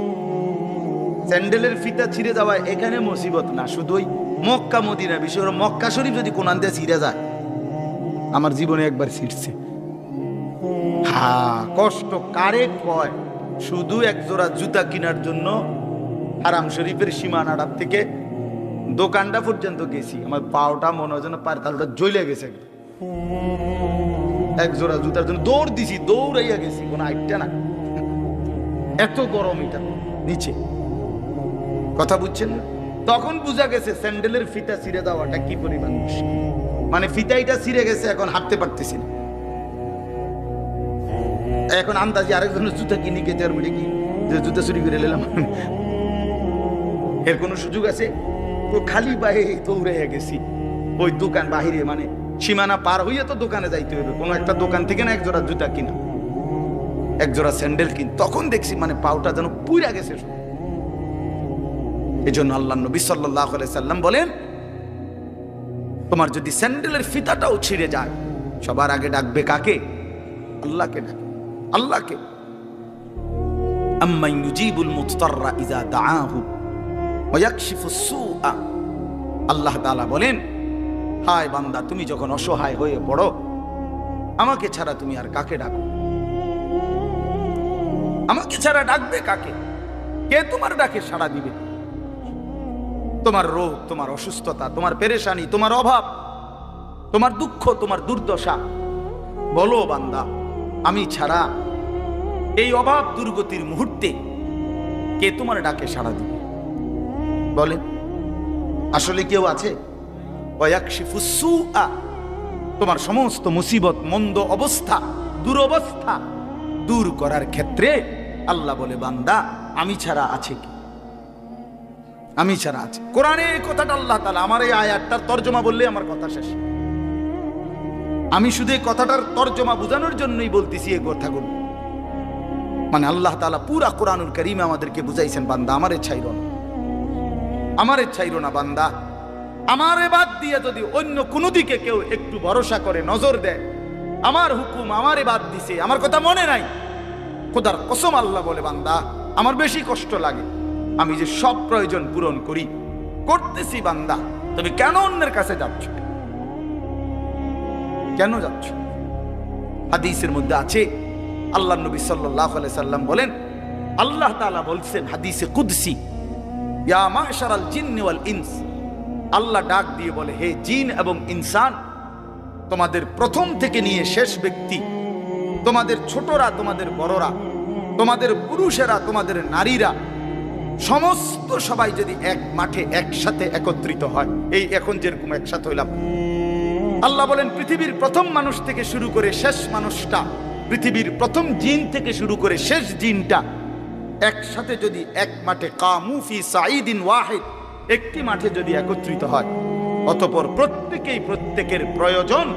স্যান্ডেলের ফিতা ছিঁড়ে যাওয়া এখানে মুসিবত না, শুধু ওই মক্কা মদিনা, বিশেষ করে মক্কা শরীফ যদি কোন আনতে ছিঁড়ে যায়, আমার জীবনে একবার ছিঁড়ছে। হ্যাঁ, কষ্ট কারে কয়? শুধু এক জোড়া জুতা কেনার জন্য হারাম শরীফের সীমানাটার থেকে দোকানটা পর্যন্ত গেছি, আমার পাওটা মনে হয় যেন পার তালটা জ্বলে গেছে। এক জোড়া জুতার জন্য দৌড় দিছি, দৌড়াইয়া গেছি, কোনো আইটটা না, এত গরম এটা নিচে। কথা বুঝছেন না? তখন বুঝা গেছে স্যান্ডেলের ফিতা ছিঁড়ে দেওয়াটা কি পরিমাণ মুশকিল। মানে ফিতাইটা ছিঁড়ে গেছে, এখন হাঁটতে পারতেছি না। এখন আন্দাজে আরেকজনের জুতা কিনে গেছে, আর বলে কি যে জুতা চুরি করে নিলাম, এর কোনো সুযোগ আছে? তো খালি পায়ে দৌড়াইয়া গেছি ওই দোকান বাহিরে, মানে সীমানা পার হইয়া তো দোকানে যাইতে হবে, কোনো একটা দোকান থেকে না এক জোড়া জুতা কিনা, এক জোড়া স্যান্ডেল কিন। তখন দেখছি মানে পাউটা যেন পুইরা গেছে। এই জন্য আল্লাহ নবী সাল্লাল্লাহু আলাইহি সাল্লাম বলেন তোমার যদি স্যান্ডেলের ফিতাটাও ছিঁড়ে যায়, সবার আগে ডাকবে কাকে? আল্লাহকে ডাকবে, আল্লাহকে। আম্মান ইউজিবুল মুত্তাররা ইযা দাআহু ওয়া ইয়াকশিফুস সুআ। আল্লাহ তাআলা বলেন হায় বান্দা, তুমি যখন অসহায় হয়ে পড়ো, আমাকে ছাড়া তুমি আর কাকে ডাকো? আমাকে ছাড়া ডাকবে কাকে? কে তোমার ডাকে সাড়া দিবে? তোমার রোগ, তোমার অসুস্থতা, তোমার পেরেশানি, তোমার অভাব, তোমার দুঃখ, তোমার দুর্দশা, বলো বান্দা আমি ছাড়া এই অভাব দুর্গতির মুহূর্তে কে তোমার ডাকে সাড়া দিবে? বলে আসলে কেউ আছে? ওয়ায়াকশিফুস সুআ, তোমার সমস্ত মুসিবত, মন্দ অবস্থা, দুরবস্থা দূর করার ক্ষেত্রে আল্লাহ বলে বান্দা আমি ছাড়া আছে কি? আমি ছাড়া আছে। কোরআনে এই কথাটা আল্লাহ তাআলা, আমার এই আয়াতটার তর্জমা বললে আমার কথা শেষ। আমি শুধু এই কথাটার তর্জমা বোঝানোর জন্যই বলতেছি এই কথাগুলো। মানে আল্লাহ তাআলা পুরা কোরআনুল কারীমে আমাদেরকে বুঝাইছেন বান্দা আমারে ছাইরো না, আমারে ছাইরো না বান্দা। আমারে বাদ দিয়ে যদি অন্য কোনো দিকে কেউ একটু ভরসা করে নজর দেয়, আমার হুকুম আমারে বাদ দিছে, আমার কথা মনে নাই, খোদার কসম আল্লাহ বলে বান্দা আমার বেশি কষ্ট লাগে। আমি যে সব প্রয়োজন পূরণ করি, করতেছি বান্দা, তুমি কেন অন্যের কাছে যাচ্ছ? কেন যাচ্ছ? হাদিসের মধ্যে আছে আল্লাহ নবী সাল্লাল্লাহু আলাইহি সাল্লাম বলেন, আল্লাহ তাআলা বলছেন হাদিসে কুদসি, ইয়া মাশারাল জিন্নি ওয়াল ইনস, আল্লাহ ডাক দিয়ে বলে হে জিন এবং ইনসান, তোমাদের প্রথম থেকে নিয়ে শেষ ব্যক্তি, তোমাদের ছোটরা, তোমাদের বড়রা, তোমাদের পুরুষেরা, তোমাদের নারীরা, সমস্ত সবাই যদি এক মাঠে একসাথে একত্রিত হয়, এই এখন যেরকম একসাথে হইলাম, আল্লাহ বলেন পৃথিবীর প্রথম মানুষ থেকে শুরু করে শেষ মানুষটা, পৃথিবীর প্রথম জিন থেকে শুরু করে শেষ জিনটা একসাথে যদি এক মাঠে কামু ফি সাঈদিন ওয়াহিদ, একটি মাঠে যদি একত্রিত হয়, অতঃপর প্রত্যেকেই প্রত্যেকের প্রয়োজন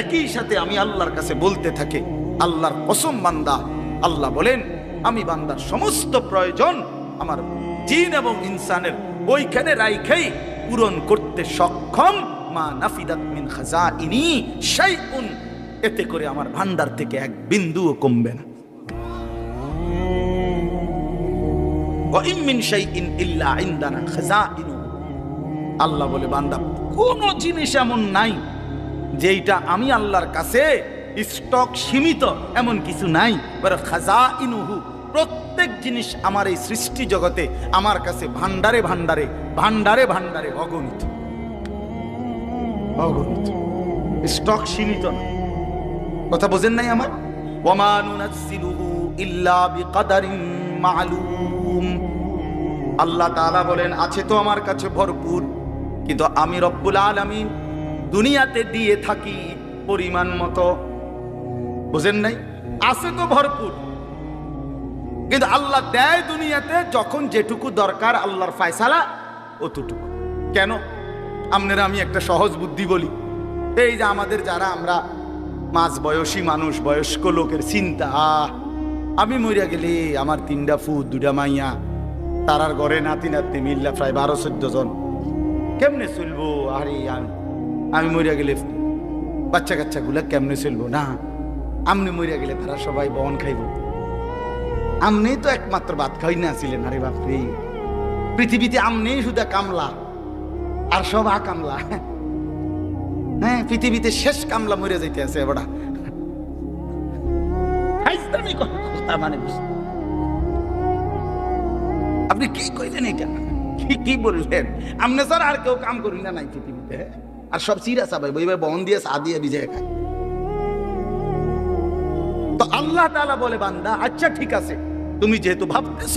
একই সাথে আমি আল্লাহর কাছে বলতে থাকে, আল্লাহর কসম বান্দা, আল্লাহ বলেন আমি বান্দার সমস্ত প্রয়োজন আমার জিন এবং ইনসানের ওইখানে রাইখাই পূরণ করতে সক্ষম। মা নাফিদাত মিন খাজাইনি শাইউন, এতে করে আমার ভান্ডার থেকে এক বিন্দুও কমবে না। ওয়া ইম মিন শাইইন ইল্লা ইনদানা খাজাইনু, আল্লাহ বলে বান্দা কোন জিনিস এমন নাই যেটা আমি আল্লাহর কাছে স্টক সীমিত এমন কিছু নাই, বরং খাজাইনুহু, প্রত্যেক জিনিস আমার এই সৃষ্টি জগতে আমার কাছে ভান্ডারে ভান্ডারে ভান্ডারে ভান্ডারে অগণিত। অগণিত, স্টক সীমিত না। কথা বোঝেন নাই আমার? ওয়ামা নুনাজ্জিলুহু ইল্লা বিকাদারিন মা'লুম। আল্লাহ তাআলা বলেন আছে তো আমার কাছে ভরপুর, কিন্তু আমি রব্বুল আলামিন দুনিয়াতে দিয়ে থাকি পরিমাণ মতো। বুঝেন নাই? আছে তো ভরপুর, কিন্তু আল্লাহ দেয় দুনিয়াতে যখন যেটুকু দরকার, আল্লাহর ফয়সালা অতটুকু। কেন? আপনারা আমি একটা সহজ বুদ্ধি বলি। এই যে আমাদের যারা আমরা মাঝ বয়সী মানুষ, বয়স্ক লোকের চিন্তা, আমি মরিয়া গেলে আমার 3টা ফুট 2টা মাইয়া, তারার ঘরে নাতি নাতি মিল্লা প্রায় 12-14 জন, কেমনে চলবো? আরে আমি মরিয়া গেলে বাচ্চা কাচ্চা গুলা কেমনে চলবো? না, আমনি মরিয়া গেলে তারা সবাই বহন খাইব। আমনি তো একমাত্র ভাত খাই না ছিলেন। আরে বাপরে, পৃথিবীতে আমনি শুধু কামলা, আর সব কামলা। হ্যাঁ, পৃথিবীতে শেষ কামলা মরে যাইতে আছে। এবার মানে আপনি কি কইলেন? এটা কি বললেন? আমনে স্যার আর কেউ কাম করি না নাই পৃথিবীতে, আর সব চিরা চাবাই বইবার বহন দিয়ে চা দিয়ে ভিজে খায়। তো আল্লাহ তাআলা বলে, বান্দা আচ্ছা ঠিক আছে, তুমি যেহেতু ভাবতেছ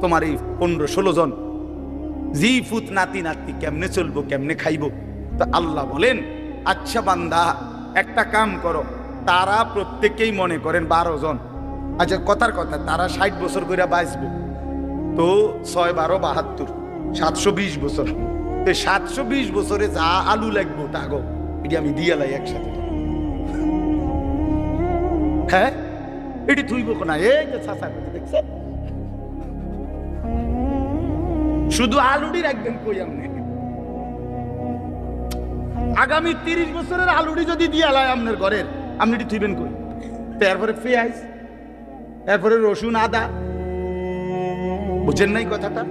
তোমার এই 15-16 জন জি ফুত নাতি নাতি কেমনে চলবো, কেমনে খাইবো, তো আল্লাহ বলেন আচ্ছা বান্দা একটা কাম করো, তারা প্রত্যেকেই মনে করেন 12 জন। আচ্ছা কথার কথা, তারা 60 বছর করে বাঁচবো, তো 6-12-72 720 বছর। 720 বছরে যা আলু লাগবো তাগো এটি আমি দিয়ে লাই একসাথে। হ্যাঁ, এটি থুইব না। এই যে চাচা দেখছেন, শুধু আলুডি রাখবেন কই আপনি? আগামী 30 বছরের আলুডি যদি দিয়ে লাই আপনার ঘরের, আপনি এটি থুইবেন কই? তারপরে পেঁয়াজ, তারপরে রসুন, আদা। বুঝেন নাই কথাটা?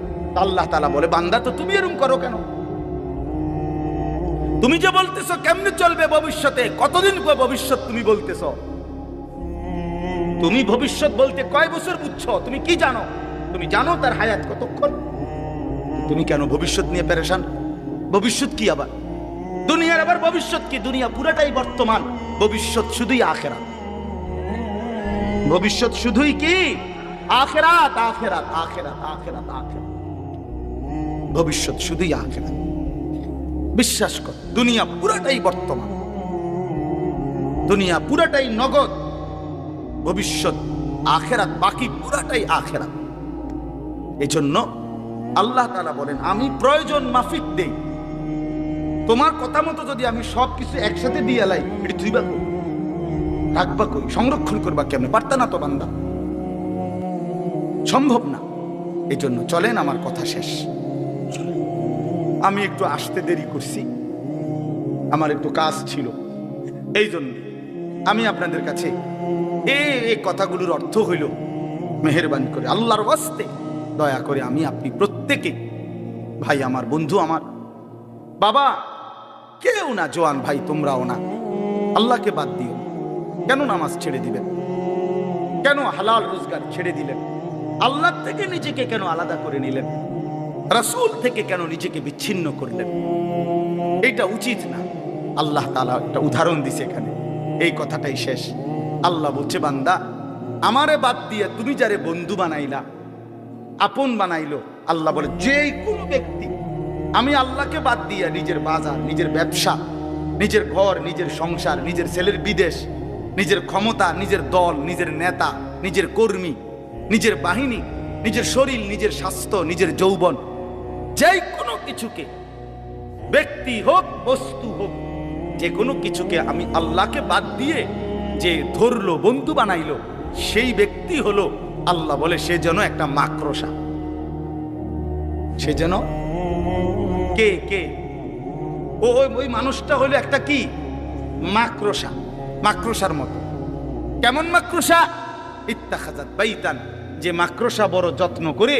আল্লাহ তাআলা বলে, বান্দা তো তুমি এরকম করো কেন? তুমি যে বলতেছো কেমনে চলবে ভবিষ্যতে, কতদিন ভবিষ্যৎ তুমি বলতেছো? তুমি ভবিষ্যৎ বলতে কয় বছর বুঝছো? তুমি কি জানো? তুমি জানো তার হায়াত কতক্ষণ? তুমি কেন ভবিষ্যৎ নিয়ে পেরেশান? ভবিষ্যৎ কি আবার? দুনিয়ার আবার ভবিষ্যৎ কি? দুনিয়া পুরাটাই বর্তমান, ভবিষ্যৎ শুধুই আখিরাত। ভবিষ্যৎ শুধুই কি? আখিরাত, আখিরাত, আখিরাত, আখিরাত, আখিরাত। ভবিষ্যৎ শুধুই আখিরাত। বিশ্বাস কর, দুনিয়া পুরাটাই বর্তমান, দুনিয়া পুরাটাই নগদ, ভবিষ্যৎ আখিরাত, বাকি পুরাটাই আখিরাত। এজন্য আল্লাহ তাআলা বলেন আমি প্রয়োজন মাফিক দেই। তোমার কথা মতো যদি আমি সবকিছু একসাথে দিয়ে লাই, এটি তুইবা কই, রাখবা কই, সংরক্ষণ করবা কেমনে? পারতা না তো বান্দা, সম্ভব না। এই জন্য চলেন, আমার কথা শেষ। আমি একটু আসতে দেরি করছি, আমার একটু কাজ ছিল, এই জন্য আমি আপনাদের কাছে এই কথাগুলোর অর্থ হইল, মেহেরবানি করে আল্লাহর ওয়াস্তে দয়া করে আমি আপনি প্রত্যেকে, ভাই আমার, বন্ধু আমার, বাবা কেউ না, জোয়ান ভাই তোমরাও না, আল্লাহকে বাদ দিও। কেন নামাজ ছেড়ে দিবেন? কেন হালাল রোজগার ছেড়ে দিলেন? আল্লাহ থেকে নিজেকে কেন আলাদা করে নিলেন? রাসূল থেকে কেন নিজেকে বিচ্ছিন্ন করলেন? এটা উচিত না। আল্লাহ তাআলা একটা উদাহরণ দিছে এখানে, এই কথাটাই শেষ। আল্লাহ বলছে, বান্দা আমারে বাদ দিয়ে তুমি যারে বন্ধু বানাইলা, আপন বানাইলো, আল্লাহ বলে যে কোনো ব্যক্তি আমি আল্লাহকে বাদ দিয়া নিজের বাজার, নিজের ব্যবসা, নিজের ঘর, নিজের সংসার, নিজের ছেলের বিদেশ, নিজের ক্ষমতা, নিজের দল, নিজের নেতা, নিজের কর্মী, নিজের বাহিনী, নিজের শরীর, নিজের স্বাস্থ্য, নিজের যৌবন, যে কোনো কিছুকে, ব্যক্তি হোক বস্তু হোক, যে কোনো কিছুকে আমি আল্লাহকে বাদ দিয়ে যে ধরলো, বন্ধু বানাইলো, সেই ব্যক্তি হলো, আল্লাহ বলে সে যেন একটা মাকড়সা। সে যেন কে কে ওই মানুষটা হলো একটা কি? মাকড়সা, মাকড়সার মতো। কেমন মাকড়সা? ইত্তাখাযাত বাইতান, যে মাকড়সা বড় যত্ন করে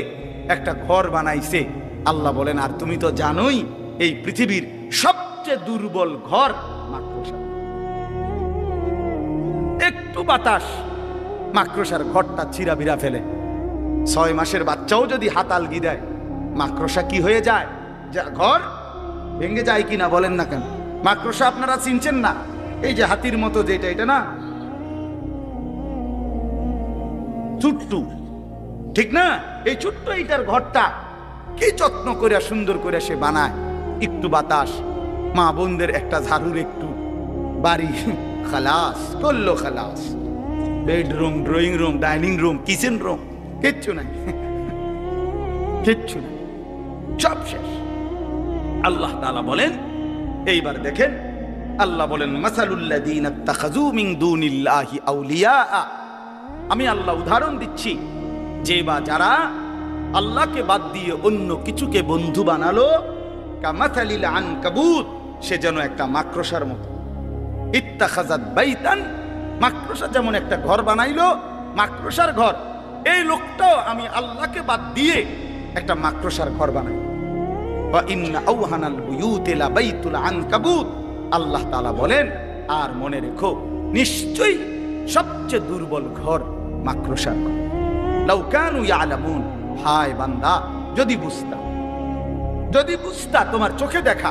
একটা ঘর বানাইছে। আল্লাহ বলেন আর তুমি তো জানোই এই পৃথিবীর সবচেয়ে দুর্বল ঘর মাকড়সা। একটু বাতাস মাকড়সার ঘরটা চিরাবিরা ফেলে। 6 মাসের বাচ্চাও যদি হাত আলগি দেয়, মাকড়সা কি হয়ে যায়? ঘর ভেঙে যায় কিনা বলেন না কেন? মাকড়সা আপনারা চিনছেন না? এই যে হাতির মতো যেটা, এটা না ছোট্টু, ঠিক না? এই ছোট্ট এইটার ঘরটা কি যত্ন করে সুন্দর করে সে বানায়। একটু বাতাস, মা বোনদের একটা ঝাড়ুর একটু বাড়ি, খালাস করলো, খালাস। Bedroom, drawing room, dining room, kitchen room, কিচ্ছু নাই, কিচ্ছু নাই, সব শেষ। আল্লাহ তাআলা বলেন, এইবার দেখেন, আল্লাহ বলেন মাসালুল্লাযীনা ইত্তাখাযু মিন দুনিল্লাহি আউলিয়া, আমি আল্লাহ উদাহরণ দিচ্ছি যে বা যারা আল্লাহকে বাদ দিয়ে অন্য কিছুকে বন্ধু বানালো, কামাথালিল আনকাবুত, সে যেন একটা মাকড়সার মতো। ইত্তাখাযাত বাইতান, মাকড়সা যেমন একটা ঘর বানাইলো, মাকড়সার ঘর। এই লোকটাও আমি আল্লাহকে বাদ দিয়ে একটা মাকড়সার ঘর বানাই। ওয়া ইন্না আওহানাল বুয়ুতি লাবাইতুল আনকাবুত, আল্লাহ তাআলা বলেন, আর মনে রেখো নিশ্চয়ই সবচেয়ে দুর্বল ঘর মাকড়সার ঘর। লাউ কানু ইয়ালামুন, হায় বান্দা যদি বুঝতা, যদি বুঝতা, তোমার চোখে দেখা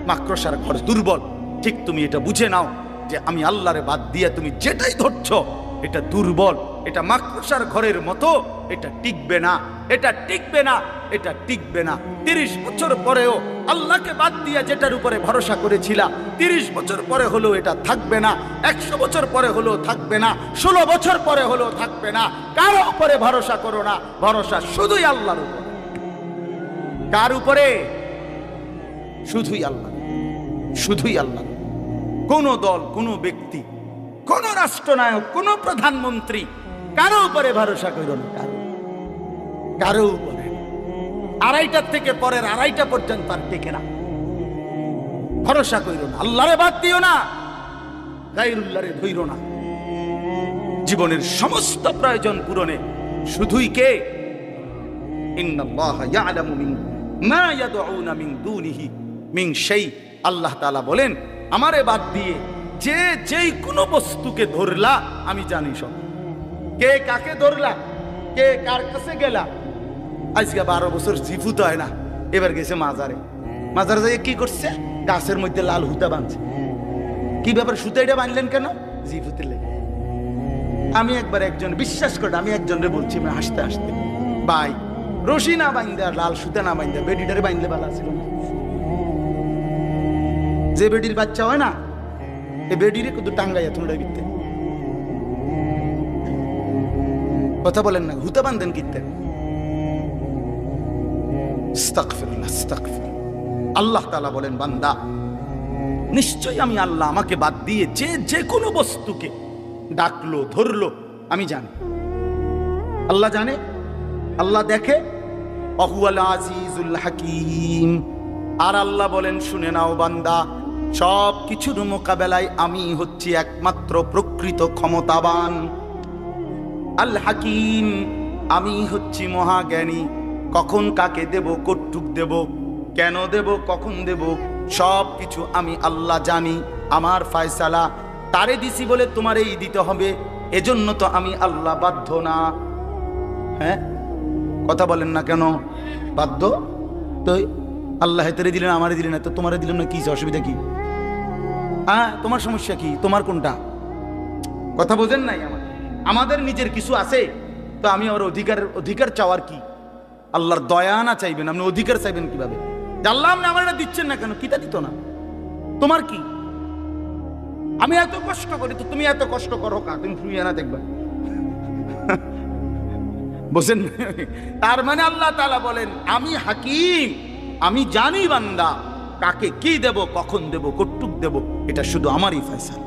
মাকড়সার ঘর দুর্বল, ঠিক তুমি এটা বুঝে নাও যে আমি আল্লাহরে বাদ দিয়ে তুমি যেটাই ধরছো এটা দুর্বল, এটা মাকড়সার ঘরের মতো, এটা টিকবে না, এটা টিকবে না, এটা টিকবে না। 30 বছর পরেও আল্লাহকে বাদ দিয়ে যেটার উপরে ভরসা করেছিলা, 30 বছর পরে হলো এটা থাকবে না, 100 বছর পরে হলো থাকবে না, 16 বছর পরে হলো থাকবে না। কারো উপরে ভরসা করো না, ভরসা শুধুই আল্লাহর উপরে। কার উপরে? শুধুই আল্লাহ, শুধুই আল্লাহ। কোন দল, কোন ব্যক্তি, কোন রাষ্ট্রনায়ক, কোন প্রধানমন্ত্রী, কারো উপরে ভরসা করো না, কারো কারো উপরে। 2:30 থেকে পরের 2:30 পর্যন্ত আর টেকে না, ভরসা করো না, আল্লাহরে বাদ দিও না, গায়রুল্লাহরে ধইরো না। জীবনের সমস্ত প্রয়োজন পূরণে শুধুই কে? ইন্নাল্লাহা ইয়ালামু মা ইয়াদউনা মিন দুনিহি মিন শাই, আল্লাহ তাআলা বলেন, আমারে বাদ দিয়ে যে যেই কোনো বস্তুকে ধরলা আমি জানি সব। কে কাকে ধরলা, কে কার কাছে গেলা। আজকে 12 বছর জিফুত হয় না, এবার গেছে মাজারে। মাজারে যাই কি করছে? গাছের মধ্যে লাল হুতা বাঁধছে। কি ব্যাপার, সুতাইটা বাঁধলেন কেন? জিফুতে লেগে। আমি একবার একজন, বিশ্বাস করে আমি একজনরে বলছি হাসতে হাসতে, ভাই রশি না বাঁধা, লাল সুতা না বাঁধা, বেডিটারে বাঁধলে ভালো ছিল না। যে বেডির বাচ্চা হয় না, এই বেডিরে কত টাঙ্গাইয়া তোমরা বিকতে, কথা বলেন না, হুতা বান্ধেন কিনতে। আস্তাগফিরুল্লাহ, আস্তাগফিরুল্লাহ। আল্লাহ তাআলা বলেন, বান্দা নিশ্চয়ই আমি আল্লাহ আমাকে বাদ দিয়ে যে যে কোনো বস্তুকে ডাকলো, ধরলো আমি জানি। আল্লাহ জানে, আল্লাহ দেখে। ওয়াহুয়াল আজিজুল হাকিম। আর আল্লাহ বলেন, শুনে নাও বান্দা, সব কিছুর মোকাবেলায় আমি হচ্ছি একমাত্র প্রকৃত ক্ষমতাবান। আল হাকিম, আমি হচ্ছি মহাজ্ঞানী। কখন কাকে দেব, কটুক দেব, কেন দেব, কখন দেব, সব কিছু আমি আল্লাহ জানি। আমার ফয়সালা তারে দিছি বলে তোমার এই দিতে হবে, এজন্য তো আমি আল্লাহ বাধ্য না। হ্যাঁ, কথা বলেন না কেন? বাধ্য তো আল্লাহ হেতারে দিলেন, আমারে দিলেন না, তো তোমারে দিলেন না, কি অসুবিধা কি? হ্যাঁ, তোমার সমস্যা কি? তোমার কোনটা? কথা বোঝেন নাই? আমাদের নিজের কিছু আছে, তো আমি আমার অধিকার চাওয়ার কি? আল্লাহর দয়া না চাইবেন, আপনি অধিকার চাইবেন কিভাবে? আল্লাহ আপনি আমার এটা দিচ্ছেন না কেন? কিটা দিত না? তোমার কি? আমি এত কষ্ট করি, তো তুমি এত কষ্ট করো কা? তুমি শুয়ে না দেখবা, বুঝেন? তার মানে আল্লাহ তাআলা বলেন, আমি হাকিম, আমি জানি বান্দা কাকে কি দেব, কখন দেব, কটুক দেব, এটা শুধু আমারই ফয়সালা।